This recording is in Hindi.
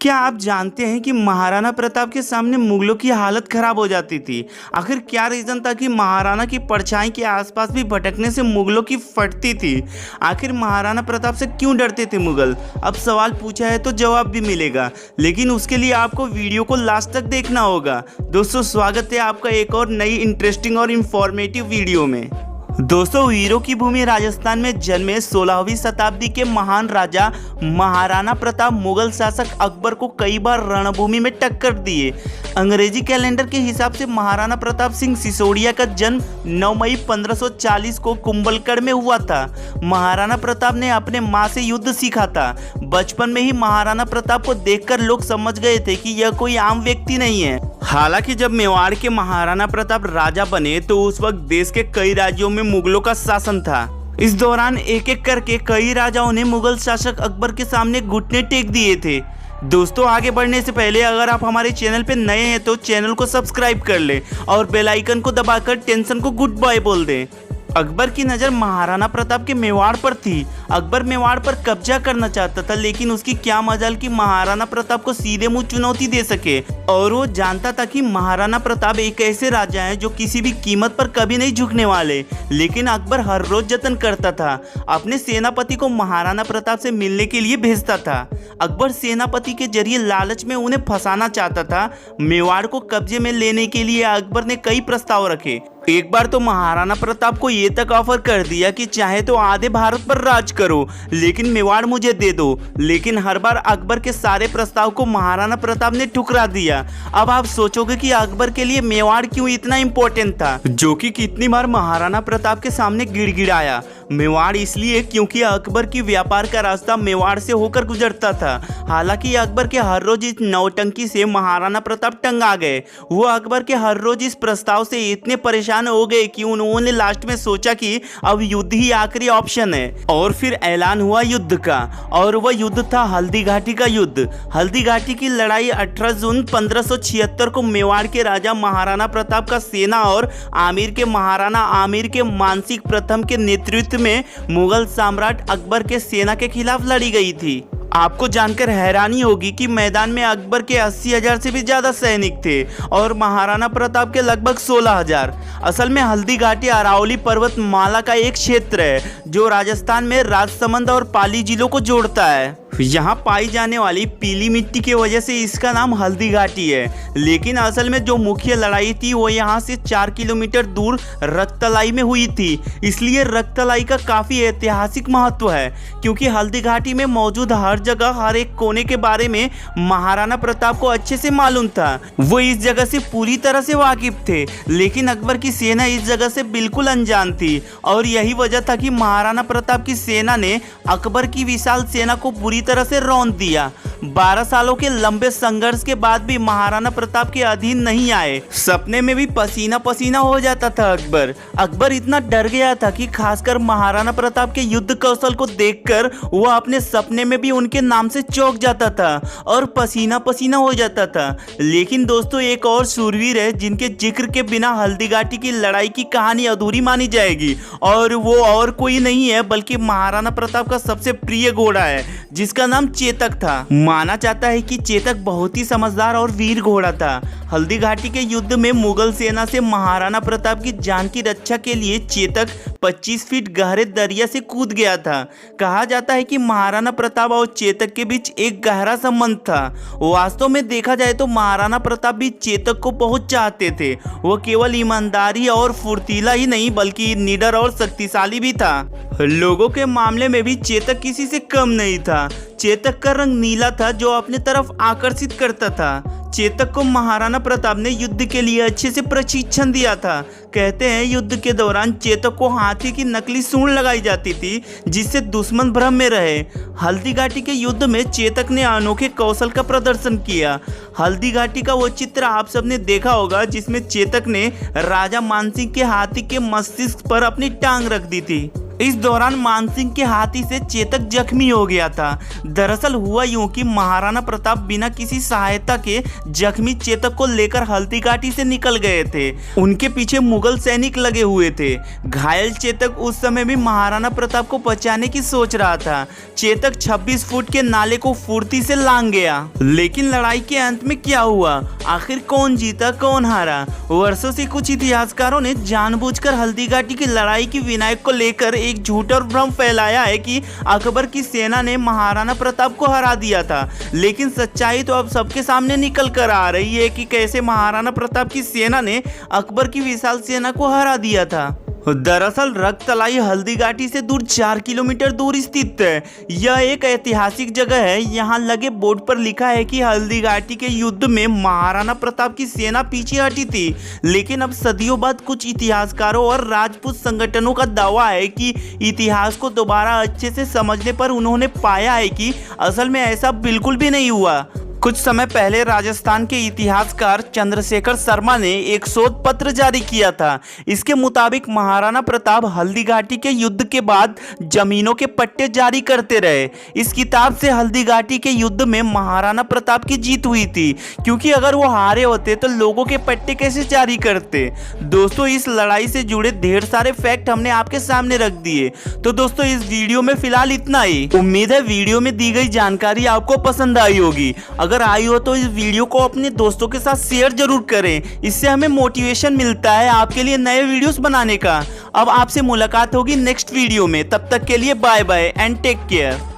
क्या आप जानते हैं कि महाराणा प्रताप के सामने मुगलों की हालत खराब हो जाती थी। आखिर क्या रीज़न था कि महाराणा की परछाई के आसपास भी भटकने से मुगलों की फटती थी। आखिर महाराणा प्रताप से क्यों डरते थे मुगल। अब सवाल पूछा है तो जवाब भी मिलेगा, लेकिन उसके लिए आपको वीडियो को लास्ट तक देखना होगा। दोस्तों, स्वागत है आपका एक और नई इंटरेस्टिंग और इंफॉर्मेटिव वीडियो में। दोस्तों, वीरों की भूमि राजस्थान में जन्मे 16वीं शताब्दी के महान राजा महाराणा प्रताप मुगल शासक अकबर को कई बार रणभूमि में टक्कर दिए। अंग्रेजी कैलेंडर के हिसाब से महाराणा प्रताप सिंह सिसोदिया का जन्म 9 मई 1540 को कुंभलगढ़ में हुआ था। महाराणा प्रताप ने अपने माँ से युद्ध सीखा था। बचपन में ही महाराणा प्रताप को देखकर लोग समझ गए थे कि यह कोई आम व्यक्ति नहीं है। हालांकि जब मेवाड़ के महाराणा प्रताप राजा बने तो उस वक्त देश के कई राज्यों में मुगलों का शासन था। इस दौरान एक एक करके कई राजाओं ने मुगल शासक अकबर के सामने घुटने टेक दिए थे। दोस्तों, आगे बढ़ने से पहले अगर आप हमारे चैनल पे नए हैं तो चैनल को सब्सक्राइब कर लें और बेल आइकन को दबाकर टेंशन को गुड बाय बोल दें। अकबर की नज़र महाराणा प्रताप के मेवाड़ पर थी। अकबर मेवाड़ पर कब्जा करना चाहता था, लेकिन उसकी क्या मजाल कि महाराणा प्रताप को सीधे मुंह चुनौती दे सके। और वो जानता था कि महाराणा प्रताप एक ऐसे राजा हैं जो किसी भी कीमत पर कभी नहीं झुकने वाले। लेकिन अकबर हर रोज जतन करता था, अपने सेनापति को महाराणा प्रताप से मिलने के लिए भेजता था। अकबर सेनापति के जरिए लालच में उन्हें फंसाना चाहता था। मेवाड़ को कब्जे में लेने के लिए अकबर ने कई प्रस्ताव रखे। एक बार तो महाराणा प्रताप को ये तक ऑफर कर दिया कि चाहे तो आधे भारत पर राज करो, लेकिन मेवाड़ मुझे दे दो। लेकिन हर बार अकबर के सारे प्रस्ताव को महाराणा प्रताप ने ठुकरा दिया। अब आप सोचोगे कि अकबर के लिए मेवाड़ क्यों इतना इम्पोर्टेंट था, जो कि कितनी बार महाराणा प्रताप के सामने गिड़गिड़ाया। मेवाड़ इसलिए क्योंकि अकबर की व्यापार का रास्ता मेवाड़ से होकर गुजरता था। हालांकि अकबर के हर रोज इस नौटंकी से महाराणा प्रताप टंगा गए। वो अकबर के हर रोज इस प्रस्ताव से इतने परेशान हो गए कि उन्होंने लास्ट में सोचा कि अब युद्ध ही आखिरी ऑप्शन है। और फिर ऐलान हुआ युद्ध का, और वह युद्ध था हल्दी घाटी का युद्ध। हल्दी घाटी की लड़ाई 18 जून 1576 को मेवाड़ के राजा महाराणा प्रताप का सेना और आमेर के महाराणा आमेर के मानसिंह प्रथम के नेतृत्व में मुगल सम्राट अकबर के सेना के खिलाफ लड़ी गई थी। आपको जानकर हैरानी होगी कि मैदान में अकबर के 80,000 से भी ज्यादा सैनिक थे और महाराणा प्रताप के लगभग 16,000। असल में हल्दी घाटी अरावली पर्वतमाला का एक क्षेत्र है जो राजस्थान में राजसमंद और पाली जिलों को जोड़ता है। यहाँ पाई जाने वाली पीली मिट्टी की वजह से इसका नाम हल्दी घाटी है। लेकिन असल में जो मुख्य लड़ाई थी वो यहाँ से 4 किलोमीटर दूर रक्तलाई में हुई थी। इसलिए रक्तलाई का काफी ऐतिहासिक महत्व है, क्योंकि हल्दी घाटी में मौजूद हर जगह हर एक कोने के बारे में महाराणा प्रताप को अच्छे से मालूम था। वो इस जगह से पूरी तरह से वाकिफ थे, लेकिन अकबर की सेना इस जगह से बिल्कुल अनजान थी। और यही वजह था कि महाराणा प्रताप की सेना ने अकबर की विशाल सेना को बुरी तरह से रौंद दिया। 12 सालों के लंबे संघर्ष के बाद भी महाराणा प्रताप के अधीन नहीं आए। सपने में भी पसीना पसीना हो जाता था अकबर इतना डर गया था कि खासकर महाराणा प्रताप के युद्ध कौशल को देखकर वो अपने सपने में भी उनके नाम से चौंक जाता था और पसीना पसीना हो जाता था। लेकिन दोस्तों, एक और शूरवीर है जिनके जिक्र के बिना हल्दी घाटी की लड़ाई की कहानी अधूरी मानी जाएगी, और वो और कोई नहीं है बल्कि महाराणा प्रताप का सबसे प्रिय घोड़ा है जिसका नाम चेतक था। माना जाता है कि चेतक बहुत ही समझदार और वीर घोड़ा था। हल्दी घाटी के युद्ध में मुगल सेना से महाराणा प्रताप की जान की रक्षा के लिए चेतक 25 फीट गहरे दरिया से कूद गया था। कहा जाता है कि महाराणा प्रताप और चेतक के बीच एक गहरा संबंध था। वास्तव में देखा जाए तो महाराणा प्रताप भी चेतक को बहुत चाहते थे। वो केवल ईमानदारी और फुर्तीला ही नहीं बल्कि निडर और शक्तिशाली भी था। लोगों के मामले में भी चेतक किसी से कम नहीं था। चेतक का रंग नीला था जो अपने तरफ आकर्षित करता था। चेतक को महाराणा प्रताप ने युद्ध के लिए अच्छे से प्रशिक्षण दिया था। कहते हैं युद्ध के दौरान चेतक को हाथी की नकली सूंड लगाई जाती थी जिससे दुश्मन भ्रम में रहे। हल्दी घाटी के युद्ध में चेतक ने अनोखे कौशल का प्रदर्शन किया। हल्दी घाटी का वो चित्र आप सबने देखा होगा जिसमें चेतक ने राजा मानसिंह के हाथी के मस्तिष्क पर अपनी टांग रख दी थी। इस दौरान मानसिंह के हाथी से चेतक जख्मी हो गया था। दरअसल हुआ यूं कि महाराणा प्रताप बिना किसी सहायता के जख्मी चेतक को लेकर हल्दीघाटी से निकल गए थे। उनके पीछे मुगल सैनिक लगे हुए थे। घायल चेतक उस समय भी महाराणा प्रताप को बचाने की सोच रहा था। चेतक 26 फुट के नाले को फुर्ती से लांग गया। लेकिन लड़ाई के अंत में क्या हुआ, आखिर कौन जीता कौन हारा? वर्षों से कुछ इतिहासकारों ने जानबूझकर हल्दीघाटी की लड़ाई की विनायक को लेकर एक झूठ और भ्रम फैलाया है कि अकबर की सेना ने महाराणा प्रताप को हरा दिया था। लेकिन सच्चाई तो अब सबके सामने निकल कर आ रही है कि कैसे महाराणा प्रताप की सेना ने अकबर की विशाल सेना को हरा दिया था। दरअसल रक्तलाई हल्दीघाटी से दूर 4 किलोमीटर दूर स्थित है। यह एक ऐतिहासिक जगह है। यहाँ लगे बोर्ड पर लिखा है कि हल्दीघाटी के युद्ध में महाराणा प्रताप की सेना पीछे हटी थी। लेकिन अब सदियों बाद कुछ इतिहासकारों और राजपूत संगठनों का दावा है कि इतिहास को दोबारा अच्छे से समझने पर उन्होंने पाया है कि असल में ऐसा बिल्कुल भी नहीं हुआ। कुछ समय पहले राजस्थान के इतिहासकार चंद्रशेखर शर्मा ने एक शोध पत्र जारी किया था। इसके मुताबिक महाराणा प्रताप हल्दीघाटी के युद्ध के बाद जमीनों के पट्टे जारी करते रहे। इस किताब से हल्दीघाटी के युद्ध में महाराणा प्रताप की जीत हुई थी, क्योंकि अगर वो हारे होते तो लोगों के पट्टे कैसे जारी करते। दोस्तों, इस लड़ाई से जुड़े ढेर सारे फैक्ट हमने आपके सामने रख दिए। तो दोस्तों, इस वीडियो में फिलहाल इतना ही। उम्मीद है वीडियो में दी गई जानकारी आपको पसंद आई होगी। अगर आई हो तो इस वीडियो को अपने दोस्तों के साथ शेयर जरूर करें। इससे हमें मोटिवेशन मिलता है आपके लिए नए वीडियोस बनाने का। अब आपसे मुलाकात होगी नेक्स्ट वीडियो में। तब तक के लिए bye bye and take care.